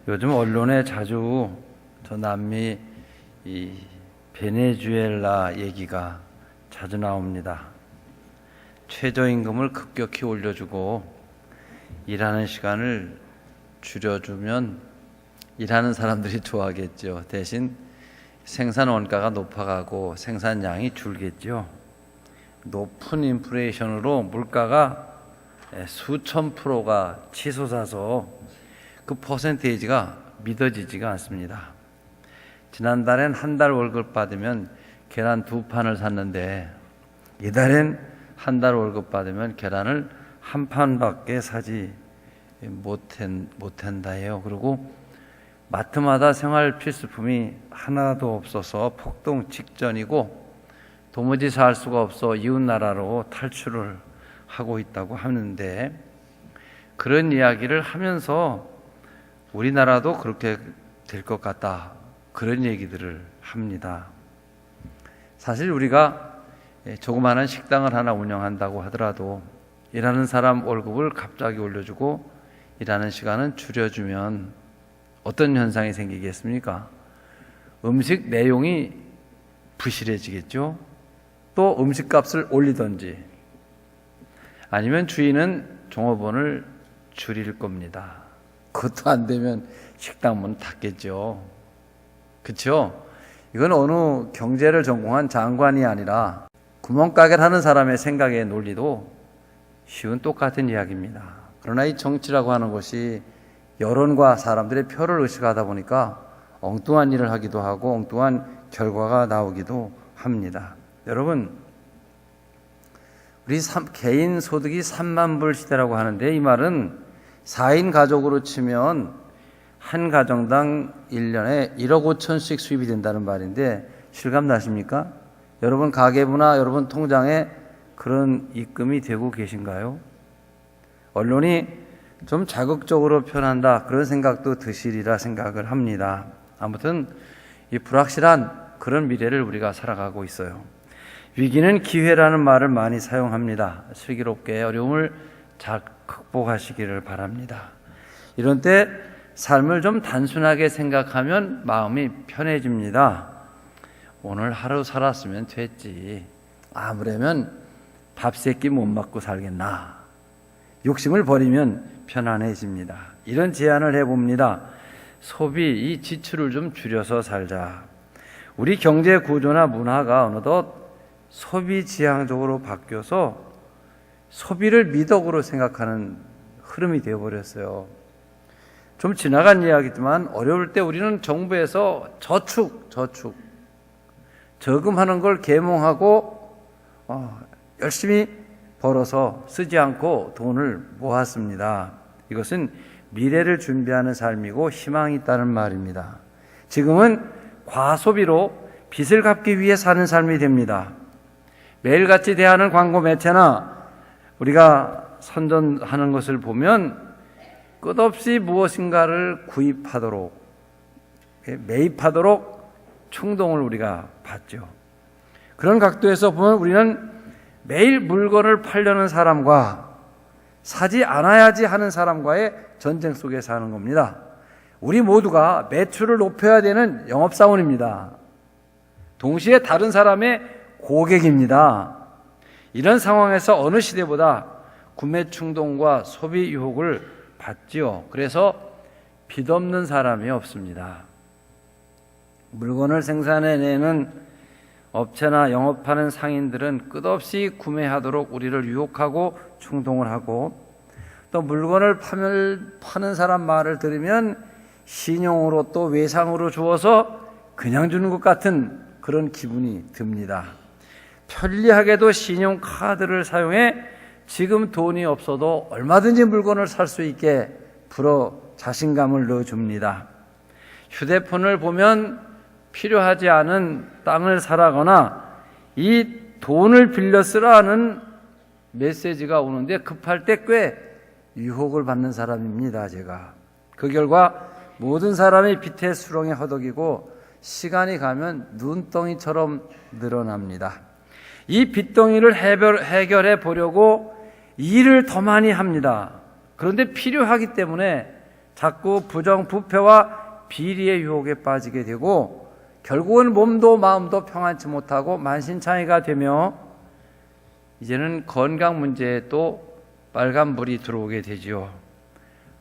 요즘 언론에 자주 저 남미 이 베네수엘라 얘기가 자주 나옵니다. 최저임금을 급격히 올려주고 일하는 시간을 줄여주면 일하는 사람들이 좋아하겠죠. 대신 생산 원가가 높아가고 생산량이 줄겠죠. 높은 인플레이션으로 물가가 수천 프로가 치솟아서 그 퍼센테이지가 믿어지지가 않습니다. 지난달엔 한 달 월급 받으면 계란 2판을 샀는데 이달엔 한 달 월급 받으면 계란을 1판밖에 사지 못한다 해요. 그리고 마트마다 생활 필수품이 하나도 없어서 폭동 직전이고 도무지 살 수가 없어 이웃 나라로 탈출을 하고 있다고 하는데, 그런 이야기를 하면서 우리나라도 그렇게 될 것 같다, 그런 얘기들을 합니다. 사실 우리가 조그마한 식당을 하나 운영한다고 하더라도 일하는 사람 월급을 갑자기 올려주고 일하는 시간은 줄여주면 어떤 현상이 생기겠습니까? 음식 내용이 부실해지겠죠. 또 음식값을 올리든지 아니면 주인은 종업원을 줄일 겁니다. 그것도 안 되면 식당 문 닫겠죠. 그렇죠? 이건 어느 경제를 전공한 장관이 아니라 구멍가게를 하는 사람의 생각의 논리도 쉬운 똑같은 이야기입니다. 그러나 이 정치라고 하는 것이 여론과 사람들의 표를 의식하다 보니까 엉뚱한 일을 하기도 하고 엉뚱한 결과가 나오기도 합니다. 여러분, 우리 개인 소득이 3만 불 시대라고 하는데, 이 말은 4인 가족으로 치면 한 가정당 1년에 1억 5천씩 수입이 된다는 말인데 실감 나십니까? 여러분 가계부나 여러분 통장에 그런 입금이 되고 계신가요? 언론이 좀 자극적으로 표현한다, 그런 생각도 드시리라 생각을 합니다. 아무튼 이 불확실한 그런 미래를 우리가 살아가고 있어요. 위기는 기회라는 말을 많이 사용합니다. 슬기롭게 어려움을 잘 극복하시기를 바랍니다. 이런 때 삶을 좀 단순하게 생각하면 마음이 편해집니다. 오늘 하루 살았으면 됐지, 아무래면 밥 세끼 못 맞고 살겠나, 욕심을 버리면 편안해집니다. 이런 제안을 해봅니다. 소비, 이 지출을 좀 줄여서 살자. 우리 경제 구조나 문화가 어느덧 소비 지향적으로 바뀌어서 소비를 미덕으로 생각하는 흐름이 되어버렸어요. 좀 지나간 이야기지만 어려울 때 우리는 정부에서 저금하는 걸 계몽하고 열심히 벌어서 쓰지 않고 돈을 모았습니다. 이것은 미래를 준비하는 삶이고 희망이 있다는 말입니다. 지금은 과소비로 빚을 갚기 위해 사는 삶이 됩니다. 매일같이 대하는 광고 매체나 우리가 선전하는 것을 보면 끝없이 무엇인가를 구입하도록, 매입하도록 충동을 우리가 받죠. 그런 각도에서 보면 우리는 매일 물건을 팔려는 사람과 사지 않아야지 하는 사람과의 전쟁 속에 사는 겁니다. 우리 모두가 매출을 높여야 되는 영업사원입니다. 동시에 다른 사람의 고객입니다. 이런 상황에서 어느 시대보다 구매 충동과 소비 유혹을 받지요. 그래서 빚 없는 사람이 없습니다. 물건을 생산해내는 업체나 영업하는 상인들은 끝없이 구매하도록 우리를 유혹하고 충동을 하고, 또 물건을 파는 사람 말을 들으면 신용으로 또 외상으로 주어서 그냥 주는 것 같은 그런 기분이 듭니다. 편리하게도 신용카드를 사용해 지금 돈이 없어도 얼마든지 물건을 살 수 있게 불어 자신감을 넣어줍니다. 휴대폰을 보면 필요하지 않은 땅을 사라거나 이 돈을 빌려 쓰라는 메시지가 오는데 급할 때 꽤 유혹을 받는 사람입니다, 제가. 그 결과 모든 사람이 빚의 수렁에 허덕이고 시간이 가면 눈덩이처럼 늘어납니다. 이 빚덩이를 해결해 보려고 일을 더 많이 합니다. 그런데 필요하기 때문에 자꾸 부정부패와 비리의 유혹에 빠지게 되고 결국은 몸도 마음도 평안치 못하고 만신창이가 되며 이제는 건강 문제에 또 빨간불이 들어오게 되지요.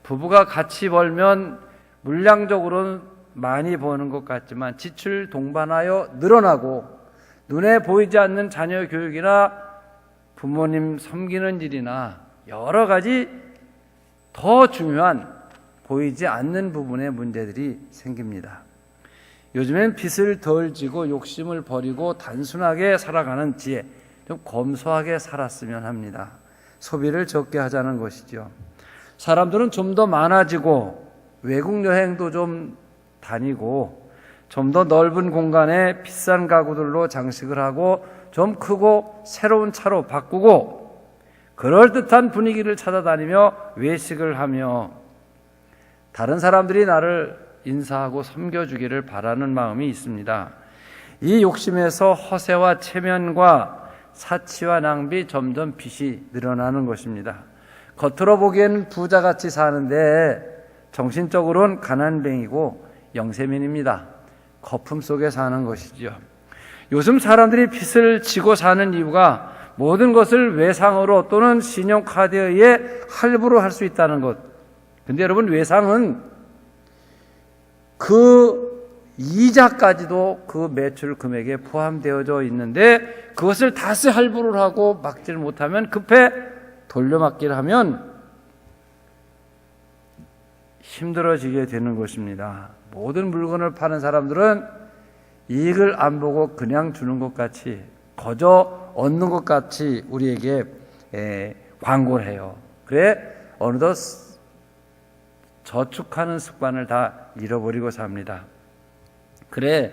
부부가 같이 벌면 물량적으로는 많이 버는 것 같지만 지출 동반하여 늘어나고 눈에 보이지 않는 자녀 교육이나 부모님 섬기는 일이나 여러 가지 더 중요한 보이지 않는 부분의 문제들이 생깁니다. 요즘엔 빚을 덜 지고 욕심을 버리고 단순하게 살아가는 지혜, 좀 검소하게 살았으면 합니다. 소비를 적게 하자는 것이죠. 사람들은 좀 더 많아지고 외국 여행도 좀 다니고 좀 더 넓은 공간에 비싼 가구들로 장식을 하고 좀 크고 새로운 차로 바꾸고 그럴듯한 분위기를 찾아다니며 외식을 하며 다른 사람들이 나를 인사하고 섬겨주기를 바라는 마음이 있습니다. 이 욕심에서 허세와 체면과 사치와 낭비, 점점 빚이 늘어나는 것입니다. 겉으로 보기에는 부자같이 사는데 정신적으로는 가난뱅이고 영세민입니다. 거품 속에 사는 것이죠. 요즘 사람들이 빚을 지고 사는 이유가 모든 것을 외상으로 또는 신용카드에 의해 할부로 할 수 있다는 것. 근데 여러분, 외상은 그 이자까지도 그 매출 금액에 포함되어져 있는데 그것을 다시 할부를 하고 막지를 못하면 급해 돌려막기를 하면 힘들어지게 되는 것입니다. 모든 물건을 파는 사람들은 이익을 안 보고 그냥 주는 것 같이 거저 얻는 것 같이 우리에게 광고를 해요. 그래 어느덧 저축하는 습관을 다 잃어버리고 삽니다. 그래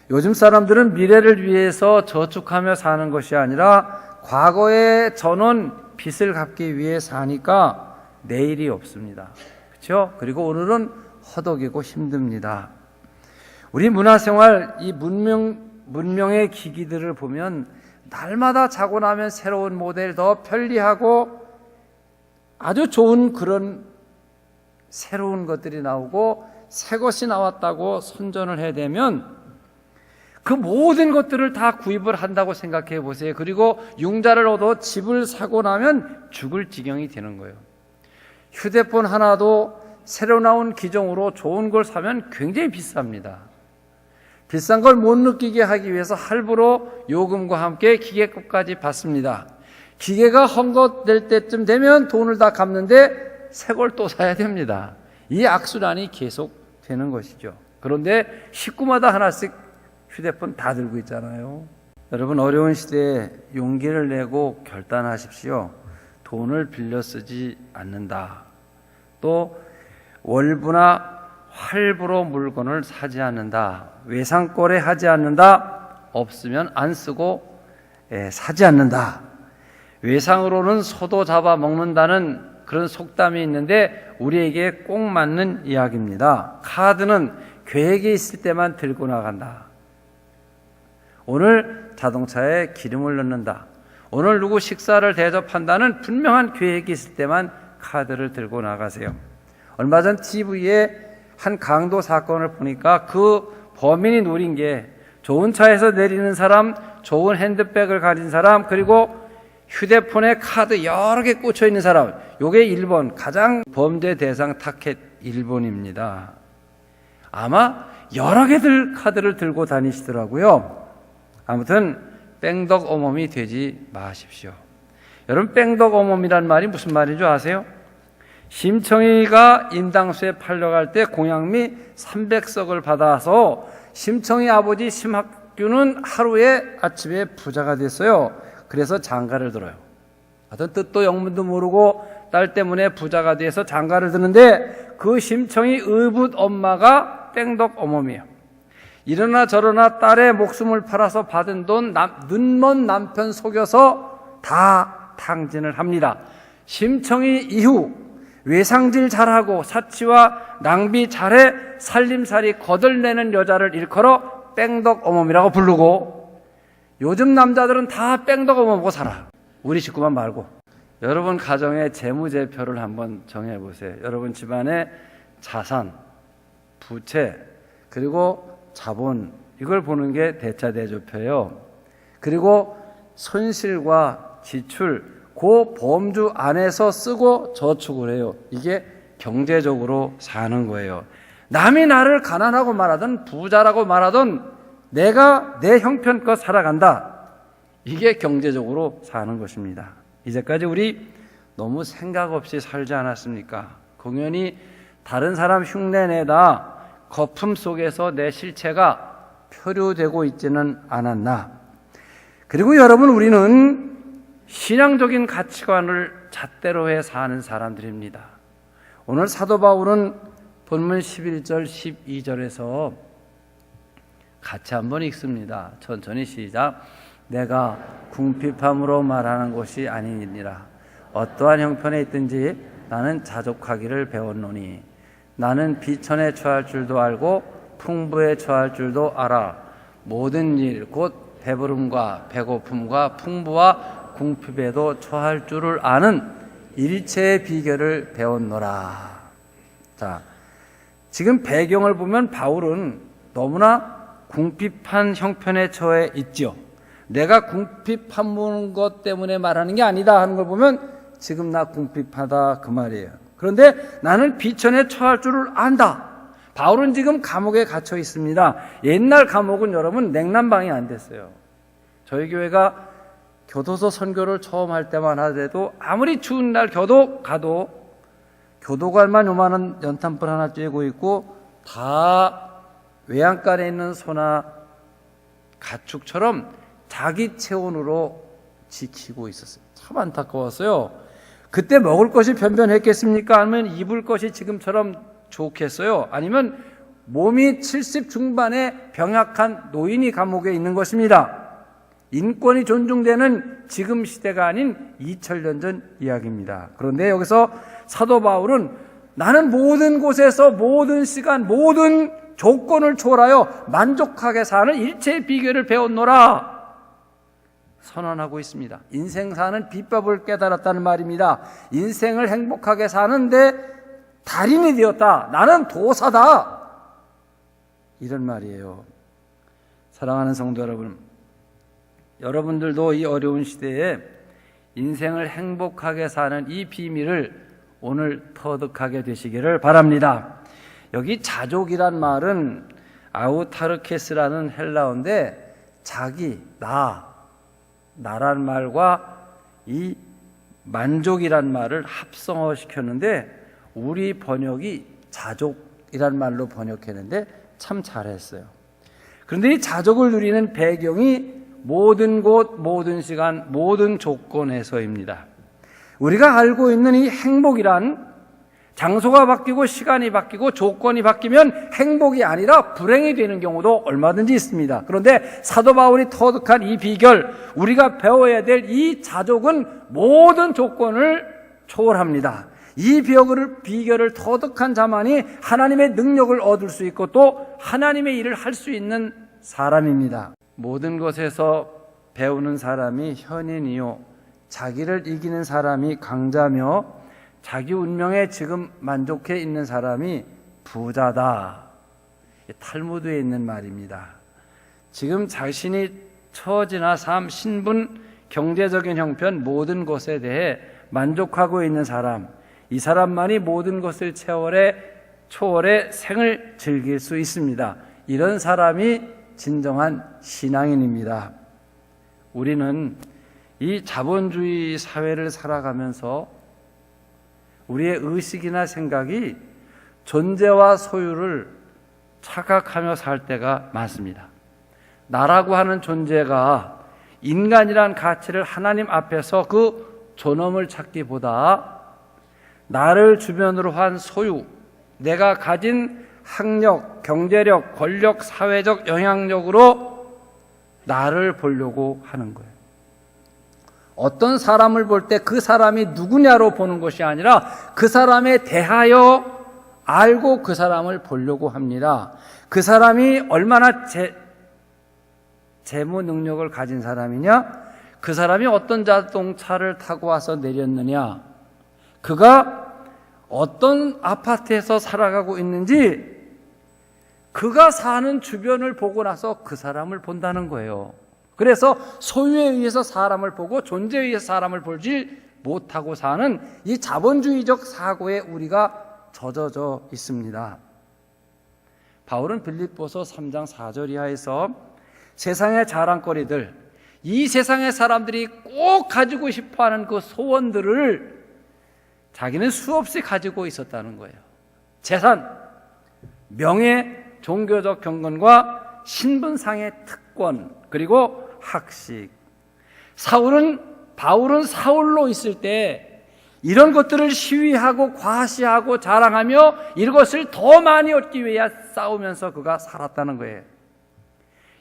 요즘 사람들은 미래를 위해서 저축하며 사는 것이 아니라 과거에 져놓은 빚을 갚기 위해 사니까 내일이 없습니다. 그렇죠? 그리고 오늘은 허덕이고 힘듭니다. 우리 문화생활 이 문명의 기기들을 보면 날마다 자고 나면 새로운 모델, 더 편리하고 아주 좋은 그런 새로운 것들이 나오고 새 것이 나왔다고 선전을 해대면 그 모든 것들을 다 구입을 한다고 생각해 보세요. 그리고 융자를 얻어 집을 사고 나면 죽을 지경이 되는 거예요. 휴대폰 하나도 새로 나온 기종으로 좋은 걸 사면 굉장히 비쌉니다. 비싼 걸 못 느끼게 하기 위해서 할부로 요금과 함께 기계값까지 받습니다. 기계가 헝겊될 때쯤 되면 돈을 다 갚는데 새 걸 또 사야 됩니다. 이 악순환이 계속 되는 것이죠. 그런데 식구마다 하나씩 휴대폰 다 들고 있잖아요. 여러분, 어려운 시대에 용기를 내고 결단하십시오. 돈을 빌려 쓰지 않는다. 또 월부나 할부로 물건을 사지 않는다. 외상거래 하지 않는다. 없으면 안 쓰고 사지 않는다. 외상으로는 소도 잡아 먹는다는 그런 속담이 있는데 우리에게 꼭 맞는 이야기입니다. 카드는 계획이 있을 때만 들고 나간다. 오늘 자동차에 기름을 넣는다. 오늘 누구 식사를 대접한다는 분명한 계획이 있을 때만 카드를 들고 나가세요. 얼마 전 TV에 한 강도 사건을 보니까 그 범인이 노린 게 좋은 차에서 내리는 사람, 좋은 핸드백을 가진 사람, 그리고 휴대폰에 카드 여러 개 꽂혀 있는 사람. 요게 일본 가장 범죄 대상 타켓 1번입니다. 아마 여러 개들 카드를 들고 다니시더라고요. 아무튼 뺑덕 어멈이 되지 마십시오. 여러분, 뺑덕 어멈이란 말이 무슨 말인지 아세요? 심청이가 임당수에 팔려갈 때 공양미 300석을 받아서 심청이 아버지 심학규는 하루에 아침에 부자가 됐어요. 그래서 장가를 들어요. 어떤 뜻도 영문도 모르고 딸 때문에 부자가 돼서 장가를 드는데 그 심청이 의붓 엄마가 뺑덕 어멈이에요. 이러나 저러나 딸의 목숨을 팔아서 받은 돈 눈먼 남편 속여서 다 탕진을 합니다. 심청이 이후 외상질 잘하고 사치와 낭비 잘해 살림살이 거들내는 여자를 일컬어 뺑덕 어멈이라고 부르고 요즘 남자들은 다 뺑덕 어멈하고 살아. 우리 식구만 말고. 여러분 가정의 재무제표를 한번 정해보세요. 여러분 집안에 자산, 부채, 그리고 자본, 이걸 보는 게 대차대조표예요. 그리고 손실과 지출, 그 범주 안에서 쓰고 저축을 해요. 이게 경제적으로 사는 거예요. 남이 나를 가난하고 말하든 부자라고 말하든 내가 내 형편껏 살아간다. 이게 경제적으로 사는 것입니다. 이제까지 우리 너무 생각 없이 살지 않았습니까? 공연히 다른 사람 흉내내다 거품 속에서 내 실체가 표류되고 있지는 않았나. 그리고 여러분, 우리는 신앙적인 가치관을 잣대로 해 사는 사람들입니다. 오늘 사도 바울은 본문 11절 12절에서 같이 한번 읽습니다. 천천히 시작. 내가 궁핍함으로 말하는 것이 아니니라. 어떠한 형편에 있든지 나는 자족하기를 배웠노니 나는 비천에 처할 줄도 알고 풍부에 처할 줄도 알아. 모든 일 곧 배부름과 배고픔과 풍부와 궁핍에도 처할 줄을 아는 일체의 비결을 배웠노라. 자, 지금 배경을 보면 바울은 너무나 궁핍한 형편에 처해 있죠. 내가 궁핍한 것 때문에 말하는 게 아니다 하는 걸 보면 지금 나 궁핍하다 그 말이에요. 그런데 나는 비천에 처할 줄을 안다. 바울은 지금 감옥에 갇혀 있습니다. 옛날 감옥은 여러분 냉난방이 안 됐어요. 저희 교회가 교도소 선교를 처음 할 때만 하더라도 아무리 추운 날 가도 교도관만 요만한 연탄불 하나 쬐고 있고 다 외양간에 있는 소나 가축처럼 자기 체온으로 지키고 있었어요. 참 안타까웠어요. 그때 먹을 것이 변변했겠습니까? 아니면 입을 것이 지금처럼 좋겠어요? 아니면 몸이 70 중반의 병약한 노인이 감옥에 있는 것입니다. 인권이 존중되는 지금 시대가 아닌 2000년 전 이야기입니다. 그런데 여기서 사도 바울은 나는 모든 곳에서 모든 시간 모든 조건을 초월하여 만족하게 사는 일체의 비결을 배웠노라 선언하고 있습니다. 인생 사는 비법을 깨달았다는 말입니다. 인생을 행복하게 사는데 달인이 되었다. 나는 도사다. 이런 말이에요. 사랑하는 성도 여러분, 여러분들도 이 어려운 시대에 인생을 행복하게 사는 이 비밀을 오늘 터득하게 되시기를 바랍니다. 여기 자족이란 말은 아우타르케스라는 헬라어인데 자기, 나란 말과 이 만족이란 말을 합성어 시켰는데 우리 번역이 자족이란 말로 번역했는데 참 잘했어요. 그런데 이 자족을 누리는 배경이 모든 곳, 모든 시간, 모든 조건에서입니다. 우리가 알고 있는 이 행복이란 장소가 바뀌고 시간이 바뀌고 조건이 바뀌면 행복이 아니라 불행이 되는 경우도 얼마든지 있습니다. 그런데 사도 바울이 터득한 이 비결, 우리가 배워야 될 이 자족은 모든 조건을 초월합니다. 이 비결을 터득한 자만이 하나님의 능력을 얻을 수 있고 또 하나님의 일을 할 수 있는 사람입니다. 모든 것에서 배우는 사람이 현인이요 자기를 이기는 사람이 강자며 자기 운명에 지금 만족해 있는 사람이 부자다. 탈무드에 있는 말입니다. 지금 자신이 처지나 삶, 신분, 경제적인 형편 모든 것에 대해 만족하고 있는 사람, 이 사람만이 모든 것을 초월해 생을 즐길 수 있습니다. 이런 사람이 진정한 신앙인입니다. 우리는 이 자본주의 사회를 살아가면서 우리의 의식이나 생각이 존재와 소유를 착각하며 살 때가 많습니다. 나라고 하는 존재가 인간이란 가치를 하나님 앞에서 그 존엄을 찾기보다 나를 주변으로 한 소유, 내가 가진 학력, 경제력, 권력, 사회적 영향력으로 나를 보려고 하는 거예요. 어떤 사람을 볼 때 그 사람이 누구냐로 보는 것이 아니라 그 사람에 대하여 알고 그 사람을 보려고 합니다. 그 사람이 얼마나 재무 능력을 가진 사람이냐? 그 사람이 어떤 자동차를 타고 와서 내렸느냐? 그가 어떤 아파트에서 살아가고 있는지 그가 사는 주변을 보고 나서 그 사람을 본다는 거예요. 그래서 소유에 의해서 사람을 보고 존재에 의해서 사람을 보지 못하고 사는 이 자본주의적 사고에 우리가 젖어져 있습니다. 바울은 빌립보서 3장 4절 이하에서 세상의 자랑거리들, 이 세상의 사람들이 꼭 가지고 싶어하는 그 소원들을 자기는 수없이 가지고 있었다는 거예요. 재산, 명예, 종교적 경건과 신분상의 특권, 그리고 학식. 바울은 사울로 있을 때 이런 것들을 시위하고 과시하고 자랑하며 이것을 더 많이 얻기 위해 싸우면서 그가 살았다는 거예요.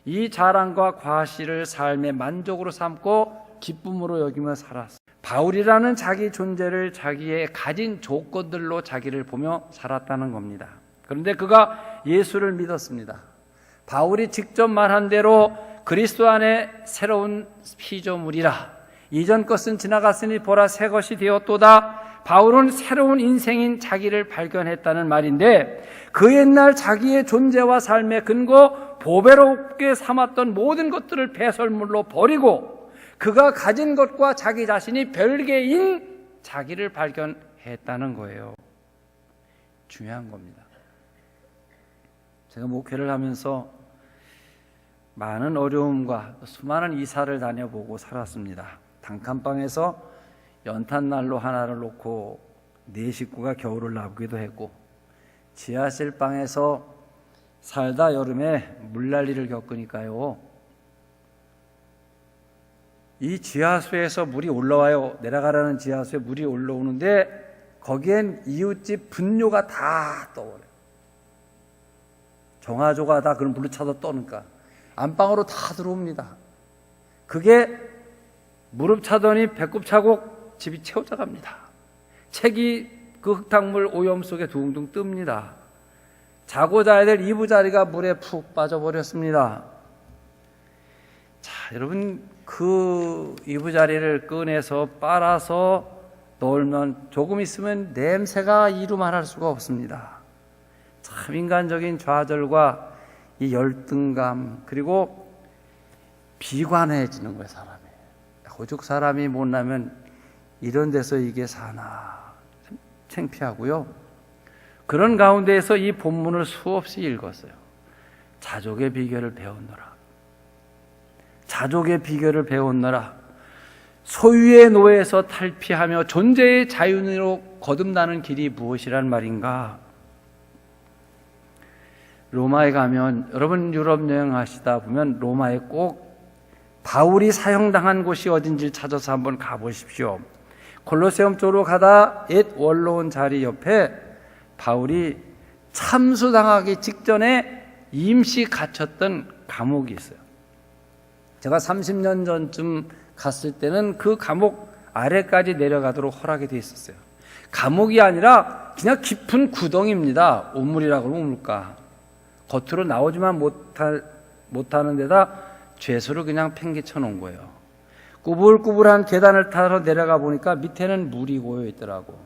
이 자랑과 과시를 삶의 만족으로 삼고 기쁨으로 여기며 살았어요. 바울이라는 자기 존재를 자기의 가진 조건들로 자기를 보며 살았다는 겁니다. 그런데 그가 예수를 믿었습니다. 바울이 직접 말한 대로 그리스도 안에 새로운 피조물이라. 이전 것은 지나갔으니 보라 새 것이 되었도다. 바울은 새로운 인생인 자기를 발견했다는 말인데 그 옛날 자기의 존재와 삶의 근거, 보배롭게 삼았던 모든 것들을 배설물로 버리고 그가 가진 것과 자기 자신이 별개인 자기를 발견했다는 거예요. 중요한 겁니다. 제가 목회를 하면서 많은 어려움과 수많은 이사를 다녀보고 살았습니다. 단칸방에서 연탄난로 하나를 놓고 네 식구가 겨울을 나기도 했고, 지하실 방에서 살다 여름에 물난리를 겪으니까요, 이 지하수에서 물이 올라와요. 내려가라는 지하수에 물이 올라오는데 거기엔 이웃집 분뇨가 다 떠오르요. 정화조가 다 그런 물로 차서 떠니까 안방으로 다 들어옵니다. 그게 무릎 차더니 배꼽 차고 집이 채워져 갑니다. 책이 그 흙탕물 오염 속에 둥둥 뜹니다. 자고 자야 될 이부자리가 물에 푹 빠져버렸습니다. 자, 여러분, 그 이부자리를 꺼내서 빨아서 넣으면 조금 있으면 냄새가 이루 말할 수가 없습니다. 참 인간적인 좌절과 이 열등감, 그리고 비관해지는 거예요, 사람이. 오죽 사람이 못나면 이런 데서 이게 사나, 참 창피하고요. 그런 가운데에서 이 본문을 수없이 읽었어요. 자족의 비결을 배웠노라. 자족의 비결을 배웠노라. 소유의 노예에서 탈피하며 존재의 자유로 거듭나는 길이 무엇이란 말인가? 로마에 가면, 여러분 유럽 여행하시다 보면 로마에 꼭 바울이 사형당한 곳이 어딘지 찾아서 한번 가보십시오. 콜로세움 쪽으로 가다 옛 원로원 자리 옆에 바울이 참수당하기 직전에 임시 갇혔던 감옥이 있어요. 제가 30년 전쯤 갔을 때는 그 감옥 아래까지 내려가도록 허락이 되어 있었어요. 감옥이 아니라 그냥 깊은 구덩이입니다. 우물이라고 그러면 우물가. 겉으로 나오지만 못하는 데다 죄수를 그냥 팽개쳐 놓은 거예요. 꾸불꾸불한 계단을 타서 내려가 보니까 밑에는 물이 고여 있더라고.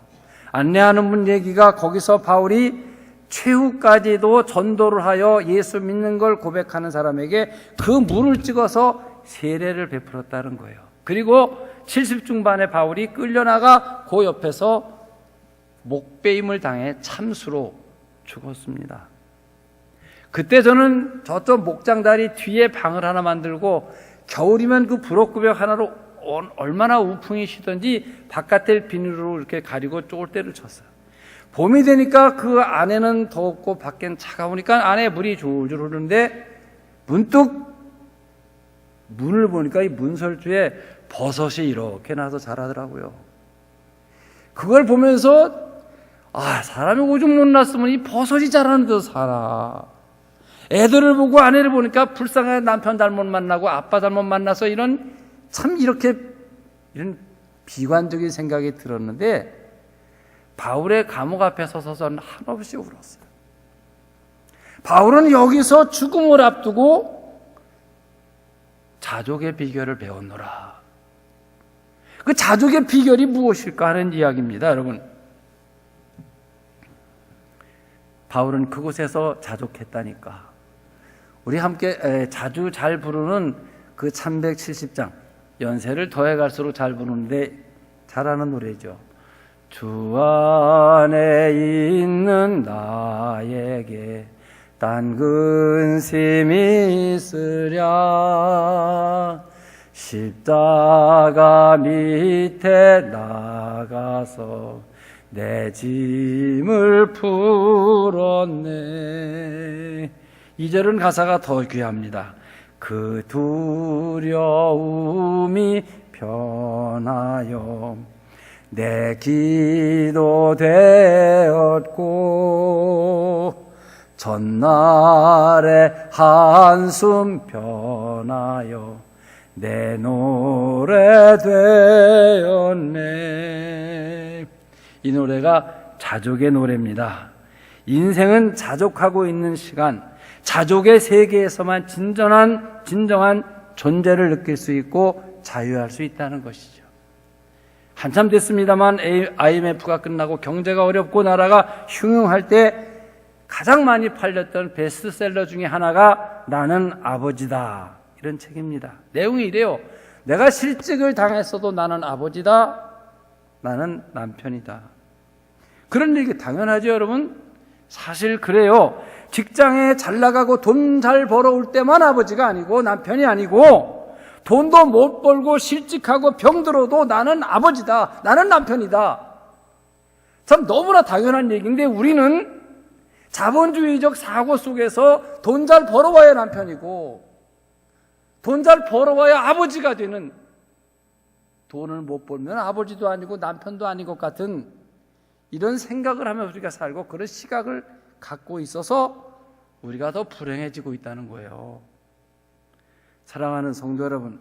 안내하는 분 얘기가 거기서 바울이 최후까지도 전도를 하여 예수 믿는 걸 고백하는 사람에게 그 물을 찍어서 세례를 베풀었다는 거예요. 그리고 70 중반에 바울이 끌려나가 그 옆에서 목베임을 당해 참수로 죽었습니다. 그때 저는 저쪽 목장다리 뒤에 방을 하나 만들고 겨울이면 그 부엌구벽 하나로 얼마나 우풍이 쉬던지 바깥을 비닐로 이렇게 가리고 쫄대를 쳤어요. 봄이 되니까 그 안에는 덥고 밖엔 차가우니까 안에 물이 줄줄 흐르는데 문득 문을 보니까 이 문설주에 버섯이 이렇게 나서 자라더라고요. 그걸 보면서 사람이 오죽 못났으면 이 버섯이 자라는 데서 살아. 애들을 보고 아내를 보니까 불쌍한 남편 잘못 만나고 아빠 잘못 만나서 이런 비관적인 생각이 들었는데 바울의 감옥 앞에 서서는 한없이 울었어요. 바울은 여기서 죽음을 앞두고 자족의 비결을 배웠노라. 그 자족의 비결이 무엇일까 하는 이야기입니다, 여러분. 바울은 그곳에서 자족했다니까. 우리 함께 자주 잘 부르는 그 370장, 연세를 더해갈수록 잘 부르는데 잘하는 노래죠. 주 안에 있는 나에게 딴 근심이 있으랴. 십자가 밑에 나가서 내 짐을 풀었네. 2절은 가사가 더 귀합니다. 그 두려움이 변하여 내 기도 되었고 전날의 한숨 변하여 내 노래 되었네. 이 노래가 자족의 노래입니다. 인생은 자족하고 있는 시간, 자족의 세계에서만 진정한 존재를 느낄 수 있고 자유할 수 있다는 것이죠. 한참 됐습니다만 IMF가 끝나고 경제가 어렵고 나라가 흉흉할 때 가장 많이 팔렸던 베스트셀러 중에 하나가 나는 아버지다, 이런 책입니다. 내용이 이래요. 내가 실직을 당했어도 나는 아버지다, 나는 남편이다. 그런 얘기 당연하죠, 여러분? 사실 그래요. 직장에 잘 나가고 돈 잘 벌어올 때만 아버지가 아니고 남편이 아니고, 돈도 못 벌고 실직하고 병들어도 나는 아버지다, 나는 남편이다. 참 너무나 당연한 얘기인데 우리는 자본주의적 사고 속에서 돈 잘 벌어와야 남편이고 돈 잘 벌어와야 아버지가 되는, 돈을 못 벌면 아버지도 아니고 남편도 아닌 것 같은 이런 생각을 하며 우리가 살고, 그런 시각을 갖고 있어서 우리가 더 불행해지고 있다는 거예요. 사랑하는 성도 여러분,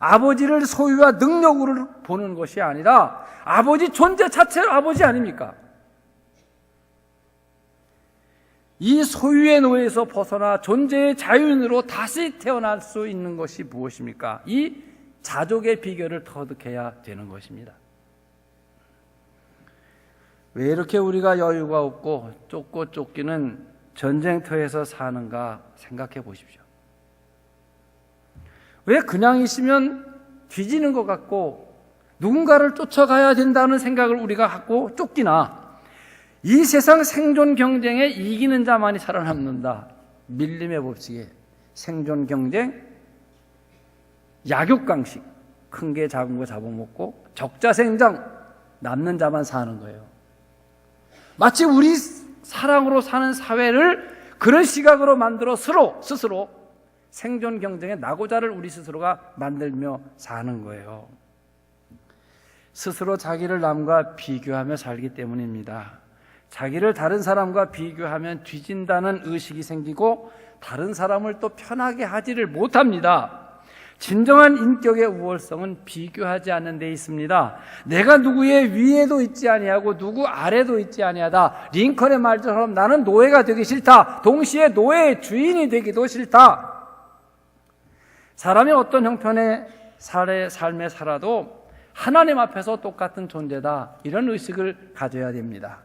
아버지를 소유와 능력으로 보는 것이 아니라 아버지 존재 자체가 아버지 아닙니까? 이 소유의 노예에서 벗어나 존재의 자유인으로 다시 태어날 수 있는 것이 무엇입니까? 이 자족의 비결을 터득해야 되는 것입니다. 왜 이렇게 우리가 여유가 없고 쫓고 쫓기는 전쟁터에서 사는가 생각해 보십시오. 왜 그냥 있으면 뒤지는 것 같고 누군가를 쫓아가야 된다는 생각을 우리가 갖고 쫓기나, 이 세상 생존 경쟁에 이기는 자만이 살아남는다. 밀림의 법칙에 생존 경쟁, 약육강식, 큰 게 작은 거 잡아먹고 적자생장, 남는 자만 사는 거예요. 마치 우리 사랑으로 사는 사회를 그런 시각으로 만들어 스스로 생존 경쟁의 낙오자를 우리 스스로가 만들며 사는 거예요. 스스로 자기를 남과 비교하며 살기 때문입니다. 자기를 다른 사람과 비교하면 뒤진다는 의식이 생기고 다른 사람을 또 편하게 하지를 못합니다. 진정한 인격의 우월성은 비교하지 않는 데 있습니다. 내가 누구의 위에도 있지 아니하고 누구 아래도 있지 아니하다. 링컨의 말처럼 나는 노예가 되기 싫다. 동시에 노예의 주인이 되기도 싫다. 사람이 어떤 형편의 삶에 살아도 하나님 앞에서 똑같은 존재다, 이런 의식을 가져야 됩니다.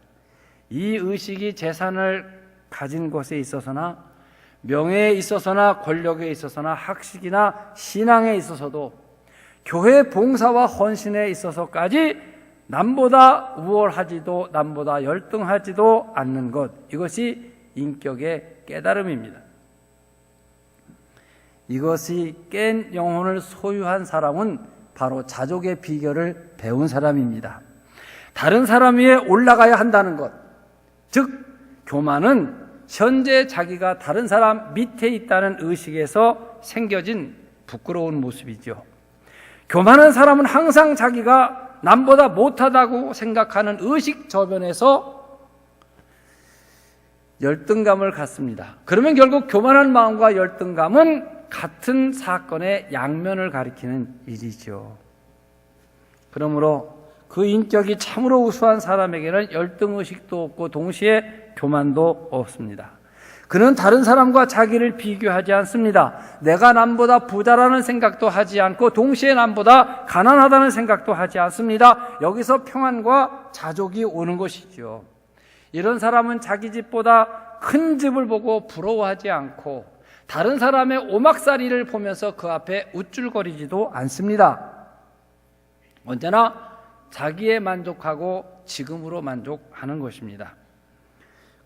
이 의식이 재산을 가진 것에 있어서나 명예에 있어서나 권력에 있어서나 학식이나 신앙에 있어서도 교회 봉사와 헌신에 있어서까지 남보다 우월하지도 남보다 열등하지도 않는 것, 이것이 인격의 깨달음입니다. 이것이 깬 영혼을 소유한 사람은 바로 자족의 비결을 배운 사람입니다. 다른 사람 위에 올라가야 한다는 것, 즉 교만은 현재 자기가 다른 사람 밑에 있다는 의식에서 생겨진 부끄러운 모습이죠. 교만한 사람은 항상 자기가 남보다 못하다고 생각하는 의식 저변에서 열등감을 갖습니다. 그러면 결국 교만한 마음과 열등감은 같은 사건의 양면을 가리키는 일이죠. 그러므로 그 인격이 참으로 우수한 사람에게는 열등의식도 없고 동시에 교만도 없습니다. 그는 다른 사람과 자기를 비교하지 않습니다. 내가 남보다 부자라는 생각도 하지 않고 동시에 남보다 가난하다는 생각도 하지 않습니다. 여기서 평안과 자족이 오는 것이죠. 이런 사람은 자기 집보다 큰 집을 보고 부러워하지 않고 다른 사람의 오막살이를 보면서 그 앞에 우쭐거리지도 않습니다. 언제나 자기에 만족하고 지금으로 만족하는 것입니다.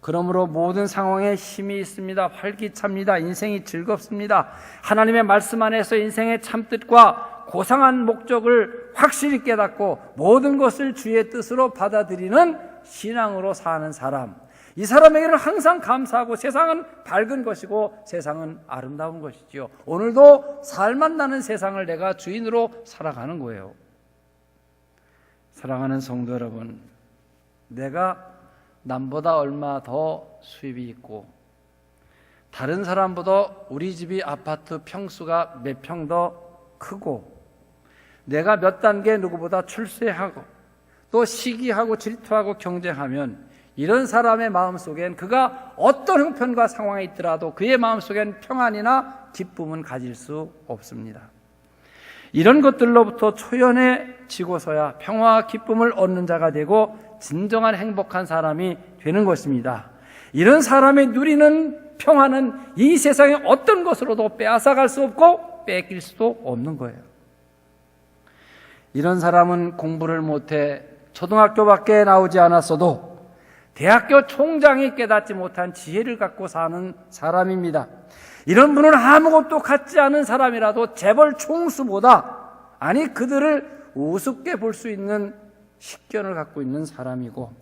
그러므로 모든 상황에 힘이 있습니다. 활기찹니다. 인생이 즐겁습니다. 하나님의 말씀 안에서 인생의 참뜻과 고상한 목적을 확실히 깨닫고 모든 것을 주의 뜻으로 받아들이는 신앙으로 사는 사람, 이 사람에게는 항상 감사하고 세상은 밝은 것이고 세상은 아름다운 것이지요. 오늘도 살맛 나는 세상을 내가 주인으로 살아가는 거예요. 사랑하는 성도 여러분, 내가 남보다 얼마 더 수입이 있고 다른 사람보다 우리 집이 아파트 평수가 몇 평 더 크고 내가 몇 단계 누구보다 출세하고 또 시기하고 질투하고 경쟁하면 이런 사람의 마음속엔 그가 어떤 형편과 상황에 있더라도 그의 마음속엔 평안이나 기쁨은 가질 수 없습니다. 이런 것들로부터 초연해지고서야 평화와 기쁨을 얻는 자가 되고 진정한 행복한 사람이 되는 것입니다. 이런 사람이 누리는 평화는 이 세상의 어떤 것으로도 빼앗아갈 수 없고 뺏길 수도 없는 거예요. 이런 사람은 공부를 못해 초등학교밖에 나오지 않았어도 대학교 총장이 깨닫지 못한 지혜를 갖고 사는 사람입니다. 이런 분은 아무것도 갖지 않은 사람이라도 재벌 총수보다, 아니 그들을 우습게 볼 수 있는 식견을 갖고 있는 사람이고,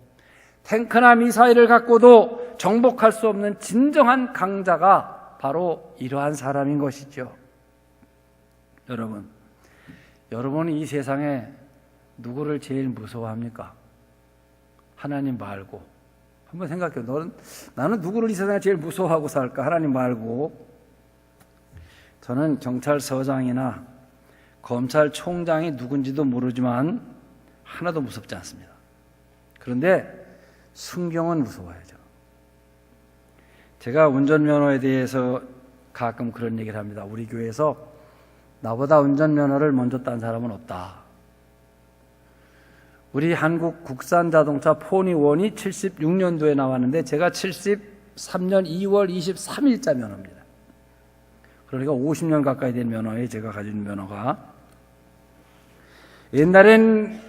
탱크나 미사일을 갖고도 정복할 수 없는 진정한 강자가 바로 이러한 사람인 것이죠. 여러분은 이 세상에 누구를 제일 무서워합니까? 하나님 말고. 한번 생각해요. 나는 누구를 이 세상에 제일 무서워하고 살까? 하나님 말고. 저는 경찰서장이나 검찰총장이 누군지도 모르지만 하나도 무섭지 않습니다. 그런데 순경은 무서워야죠. 제가 운전면허에 대해서 가끔 그런 얘기를 합니다. 우리 교회에서 나보다 운전면허를 먼저 딴 사람은 없다. 우리 한국 국산 자동차 포니1이 76년도에 나왔는데 제가 73년 2월 23일자 면허입니다. 그러니까 50년 가까이 된 면허에 제가 가진 면허가, 옛날엔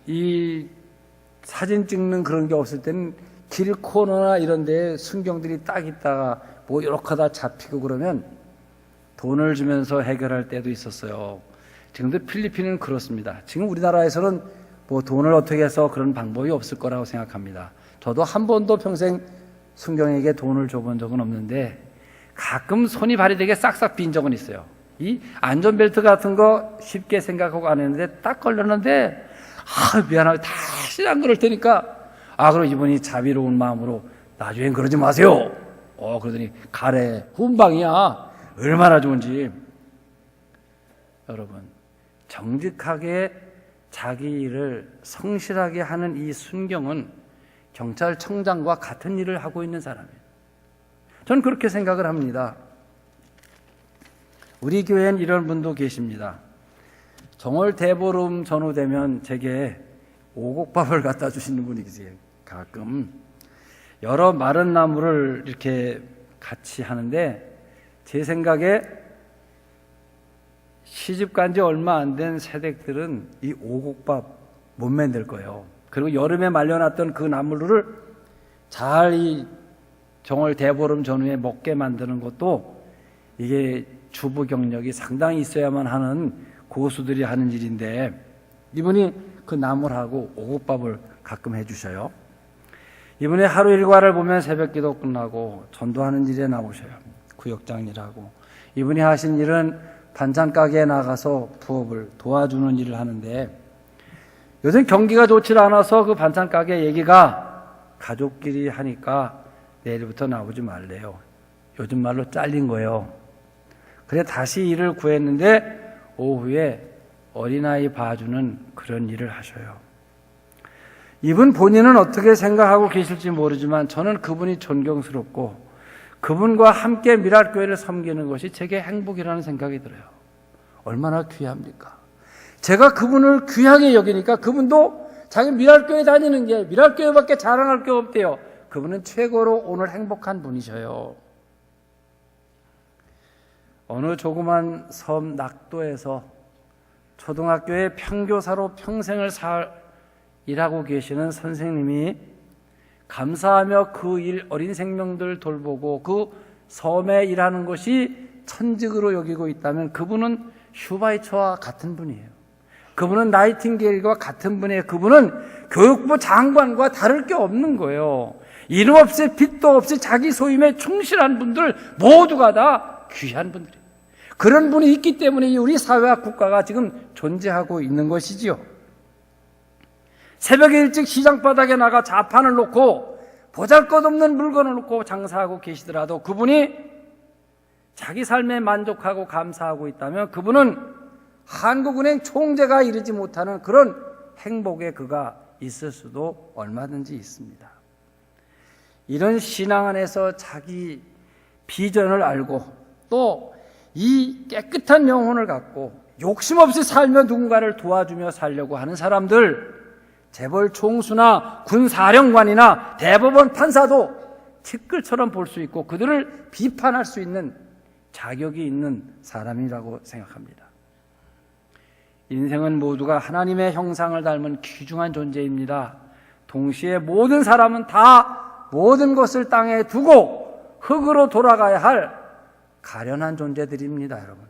이 사진 찍는 그런 게 없을 때는 길 코너나 이런 데에 순경들이 딱 있다가 뭐 이렇게 하다 잡히고 그러면 돈을 주면서 해결할 때도 있었어요. 지금도 필리핀은 그렇습니다. 지금 우리나라에서는 뭐 돈을 어떻게 해서 그런 방법이 없을 거라고 생각합니다. 저도 한 번도 평생 순경에게 돈을 줘본 적은 없는데 가끔 손이 발이 되게 싹싹 빈 적은 있어요. 이 안전벨트 같은 거 쉽게 생각하고 안 했는데 딱 걸렸는데 미안하게 다시 안 그럴 테니까 그럼 이분이 자비로운 마음으로 나중엔 그러지 마세요. 그러더니 가래 훈방이야. 얼마나 좋은지. 여러분, 정직하게 자기 일을 성실하게 하는 이 순경은 경찰청장과 같은 일을 하고 있는 사람이에요. 저는 그렇게 생각을 합니다. 우리 교회엔 이런 분도 계십니다. 정월 대보름 전후되면 제게 오곡밥을 갖다 주시는 분이 계세요. 가끔 여러 마른 나무를 이렇게 같이 하는데 제 생각에 시집 간 지 얼마 안 된 새댁들은 이 오곡밥 못 만들 거예요. 그리고 여름에 말려놨던 그 나무를 잘 이 정월 대보름 전후에 먹게 만드는 것도 이게 주부 경력이 상당히 있어야만 하는 고수들이 하는 일인데, 이분이 그 나물하고 오곡밥을 가끔 해주셔요. 이분이 하루 일과를 보면 새벽 기도 끝나고 전도하는 일에 나오셔요. 구역장 일하고. 이분이 하신 일은 반찬 가게에 나가서 부업을 도와주는 일을 하는데, 요즘 경기가 좋지 않아서 그 반찬 가게 얘기가 가족끼리 하니까 내일부터 나오지 말래요. 요즘 말로 잘린 거예요. 그래 다시 일을 구했는데 오후에 어린아이 봐주는 그런 일을 하셔요. 이분 본인은 어떻게 생각하고 계실지 모르지만 저는 그분이 존경스럽고 그분과 함께 미랄교회를 섬기는 것이 제게 행복이라는 생각이 들어요. 얼마나 귀합니까? 제가 그분을 귀하게 여기니까 그분도 자기 미랄교회 다니는 게 미랄교회밖에 자랑할 게 없대요. 그분은 최고로 오늘 행복한 분이셔요. 어느 조그만 섬 낙도에서 초등학교의 평교사로 평생을 일하고 계시는 선생님이 감사하며 그 일 어린 생명들 돌보고 그 섬에 일하는 것이 천직으로 여기고 있다면 그분은 슈바이처와 같은 분이에요. 그분은 나이팅게일과 같은 분이에요. 그분은 교육부 장관과 다를 게 없는 거예요. 이름 없이 빚도 없이 자기 소임에 충실한 분들 모두가 다 귀한 분들이에요. 그런 분이 있기 때문에 우리 사회와 국가가 지금 존재하고 있는 것이지요. 새벽에 일찍 시장바닥에 나가 자판을 놓고 보잘것없는 물건을 놓고 장사하고 계시더라도 그분이 자기 삶에 만족하고 감사하고 있다면 그분은 한국은행 총재가 이르지 못하는 그런 행복에 그가 있을 수도 얼마든지 있습니다. 이런 신앙 안에서 자기 비전을 알고 또 이 깨끗한 영혼을 갖고 욕심 없이 살며 누군가를 도와주며 살려고 하는 사람들, 재벌 총수나 군사령관이나 대법원 판사도 티끌처럼 볼 수 있고 그들을 비판할 수 있는 자격이 있는 사람이라고 생각합니다. 인생은 모두가 하나님의 형상을 닮은 귀중한 존재입니다. 동시에 모든 사람은 다 모든 것을 땅에 두고 흙으로 돌아가야 할 가련한 존재들입니다, 여러분.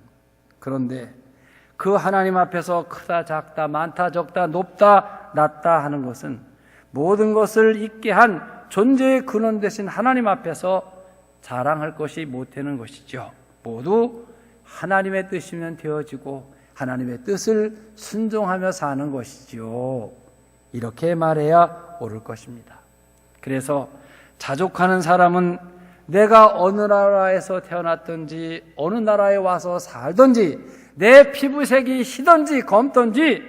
그런데 그 하나님 앞에서 크다 작다 많다 적다 높다 낮다 하는 것은 모든 것을 있게 한 존재의 근원 되신 하나님 앞에서 자랑할 것이 못되는 것이죠. 모두 하나님의 뜻이면 되어지고 하나님의 뜻을 순종하며 사는 것이지요. 이렇게 말해야 옳을 것입니다. 그래서 자족하는 사람은 내가 어느 나라에서 태어났든지 어느 나라에 와서 살든지 내 피부색이 희든지 검든지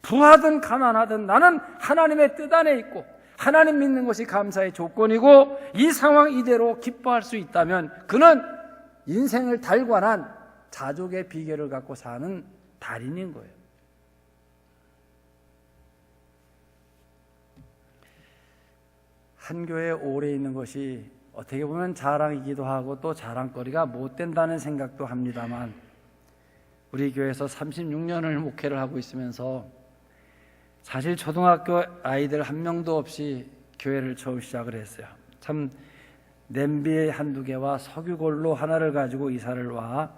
부하든 가난하든 나는 하나님의 뜻 안에 있고 하나님 믿는 것이 감사의 조건이고 이 상황 이대로 기뻐할 수 있다면 그는 인생을 달관한 자족의 비결을 갖고 사는 달인인 거예요. 한 교회에 오래 있는 것이 어떻게 보면 자랑이기도 하고 또 자랑거리가 못 된다는 생각도 합니다만 우리 교회에서 36년을 목회를 하고 있으면서 사실 초등학교 아이들 한 명도 없이 교회를 처음 시작을 했어요. 참 냄비 한두 개와 석유골로 하나를 가지고 이사를 와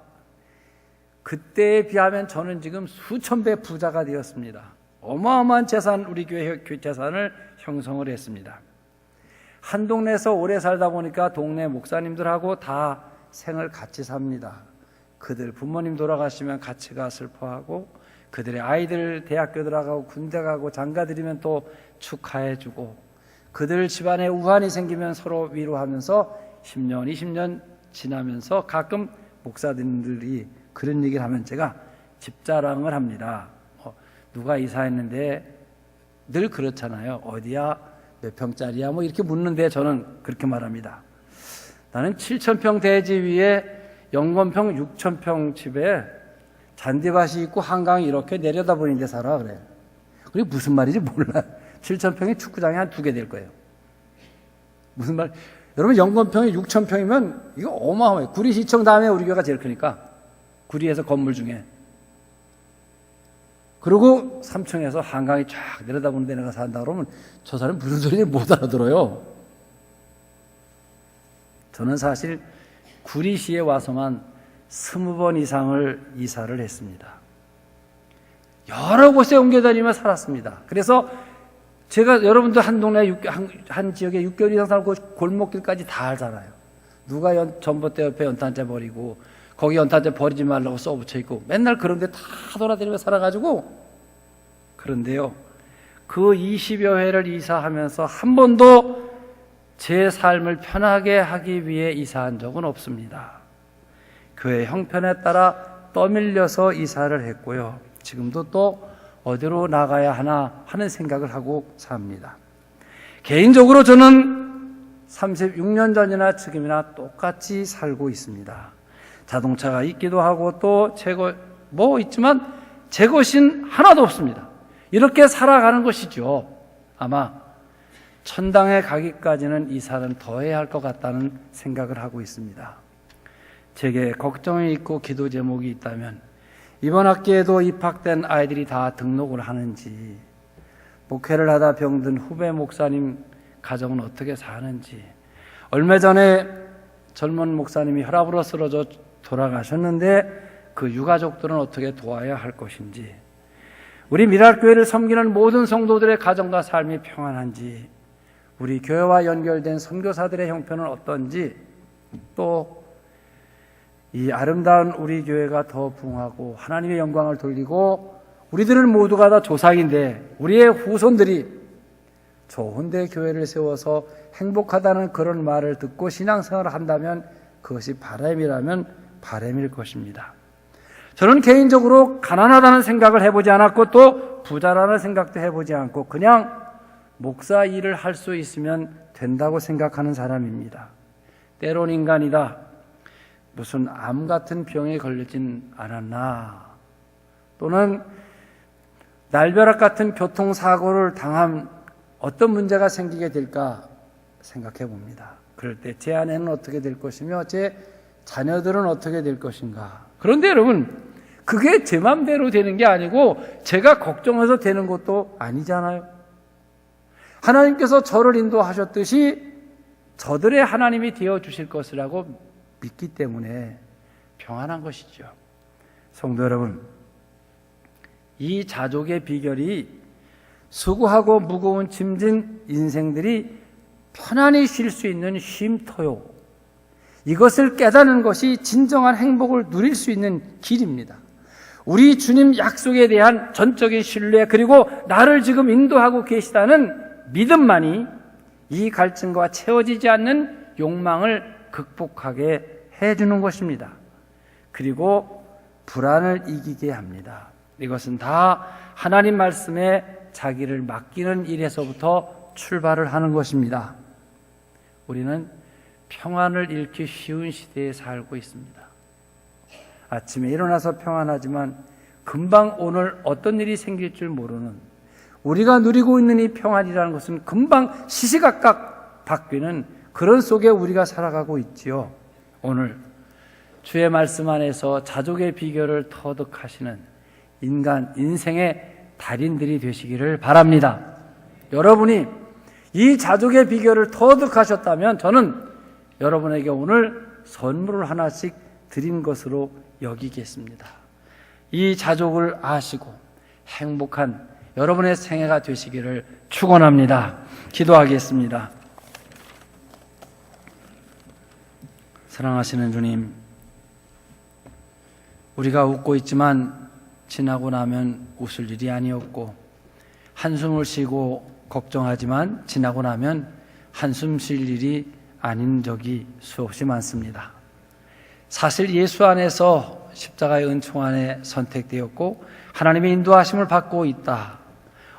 그때에 비하면 저는 지금 수천 배 부자가 되었습니다. 어마어마한 재산, 우리 교회 재산을 형성을 했습니다. 한 동네에서 오래 살다 보니까 동네 목사님들하고 다 생을 같이 삽니다. 그들 부모님 돌아가시면 같이 가 슬퍼하고 그들의 아이들 대학교 들어가고 군대 가고 장가들이면 또 축하해주고 그들 집안에 우환이 생기면 서로 위로하면서 10년, 20년 지나면서 가끔 목사님들이 그런 얘기를 하면 제가 집자랑을 합니다. 누가 이사했는데 늘 그렇잖아요. 어디야? 몇 평짜리야? 뭐 이렇게 묻는데 저는 그렇게 말합니다. 나는 7,000평 대지 위에 영건평 6,000평 집에 잔디밭이 있고 한강이 이렇게 내려다보는 데 살아 그래. 그게 무슨 말인지 몰라. 7,000평에 축구장이 한 2개 될 거예요. 무슨 말? 여러분 영건평이 6,000평이면 이거 어마어마해요. 구리시청 다음에 우리 교회가 제일 크니까 구리에서 건물 중에. 그리고 3층에서 한강이 쫙 내려다보는 데 내가 산다 그러면 저 사람 무슨 소리인지 못 알아들어요. 저는 사실 구리시에 와서만 20번 이상을 이사를 했습니다. 여러 곳에 옮겨다니며 살았습니다. 그래서 제가 여러분도 한 동네 한 지역에 6개월 이상 살고 골목길까지 다 알잖아요. 누가 전봇대 옆에 연탄재 버리고 거기 연탄재 버리지 말라고 써붙여 있고 맨날 그런 데 다 돌아다니며 살아가지고 그런데요. 그 20여 회를 이사하면서 한 번도 제 삶을 편하게 하기 위해 이사한 적은 없습니다. 교회 형편에 따라 떠밀려서 이사를 했고요. 지금도 또 어디로 나가야 하나 하는 생각을 하고 삽니다. 개인적으로 저는 36년 전이나 지금이나 똑같이 살고 있습니다. 자동차가 있기도 하고 또 있지만 제 것은 하나도 없습니다. 이렇게 살아가는 것이죠. 아마 천당에 가기까지는 이 살은 더 해야 할 것 같다는 생각을 하고 있습니다. 제게 걱정이 있고 기도 제목이 있다면 이번 학기에도 입학된 아이들이 다 등록을 하는지, 목회를 하다 병든 후배 목사님 가정은 어떻게 사는지, 얼마 전에 젊은 목사님이 혈압으로 쓰러져 돌아가셨는데 그 유가족들은 어떻게 도와야 할 것인지, 우리 미랄교회를 섬기는 모든 성도들의 가정과 삶이 평안한지, 우리 교회와 연결된 선교사들의 형편은 어떤지, 또 이 아름다운 우리 교회가 더 부흥하고 하나님의 영광을 돌리고 우리들은 모두가 다 조상인데 우리의 후손들이 좋은 데 교회를 세워서 행복하다는 그런 말을 듣고 신앙생활을 한다면 그것이 바람이라면 바람일 것입니다. 저는 개인적으로 가난하다는 생각을 해보지 않았고 또 부자라는 생각도 해보지 않고 그냥 목사 일을 할 수 있으면 된다고 생각하는 사람입니다. 때론 인간이다. 무슨 암 같은 병에 걸리진 않았나, 또는 날벼락 같은 교통사고를 당한 어떤 문제가 생기게 될까 생각해 봅니다. 그럴 때 제 아내는 어떻게 될 것이며 제 자녀들은 어떻게 될 것인가. 그런데 여러분, 그게 제 맘대로 되는 게 아니고 제가 걱정해서 되는 것도 아니잖아요. 하나님께서 저를 인도하셨듯이 저들의 하나님이 되어주실 것이라고 믿기 때문에 평안한 것이죠. 성도 여러분, 이 자족의 비결이 수고하고 무거운 짐진 인생들이 편안히 쉴 수 있는 쉼터요, 이것을 깨닫는 것이 진정한 행복을 누릴 수 있는 길입니다. 우리 주님 약속에 대한 전적인 신뢰, 그리고 나를 지금 인도하고 계시다는 믿음만이 이 갈증과 채워지지 않는 욕망을 극복하게 해주는 것입니다. 그리고 불안을 이기게 합니다. 이것은 다 하나님 말씀에 자기를 맡기는 일에서부터 출발을 하는 것입니다. 우리는 평안을 잃기 쉬운 시대에 살고 있습니다. 아침에 일어나서 평안하지만 금방 오늘 어떤 일이 생길 줄 모르는, 우리가 누리고 있는 이 평안이라는 것은 금방 시시각각 바뀌는 그런 속에 우리가 살아가고 있지요. 오늘 주의 말씀 안에서 자족의 비결을 터득하시는 인생의 달인들이 되시기를 바랍니다. 여러분이 이 자족의 비결을 터득하셨다면 저는 여러분에게 오늘 선물을 하나씩 드린 것으로 여기겠습니다. 이 자족을 아시고 행복한 여러분의 생애가 되시기를 축원합니다. 기도하겠습니다. 사랑하시는 주님, 우리가 웃고 있지만 지나고 나면 웃을 일이 아니었고, 한숨을 쉬고 걱정하지만 지나고 나면 한숨 쉴 일이 아닌 적이 수없이 많습니다. 사실 예수 안에서 십자가의 은총 안에 선택되었고 하나님의 인도하심을 받고 있다.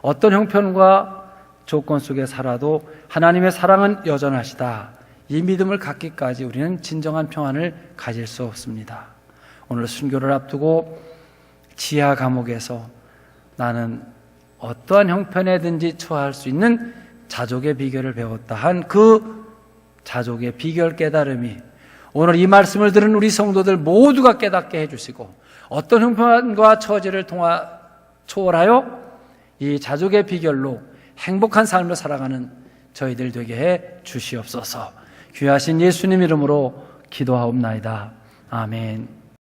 어떤 형편과 조건 속에 살아도 하나님의 사랑은 여전하시다. 이 믿음을 갖기까지 우리는 진정한 평안을 가질 수 없습니다. 오늘 순교를 앞두고 지하 감옥에서 나는 어떠한 형편에든지 처할 수 있는 자족의 비결을 배웠다 한 그 자족의 비결 깨달음이 오늘 이 말씀을 들은 우리 성도들 모두가 깨닫게 해주시고, 어떤 형편과 처지를 초월하여 이 자족의 비결로 행복한 삶을 살아가는 저희들 되게 해 주시옵소서. 귀하신 예수님 이름으로 기도하옵나이다. 아멘.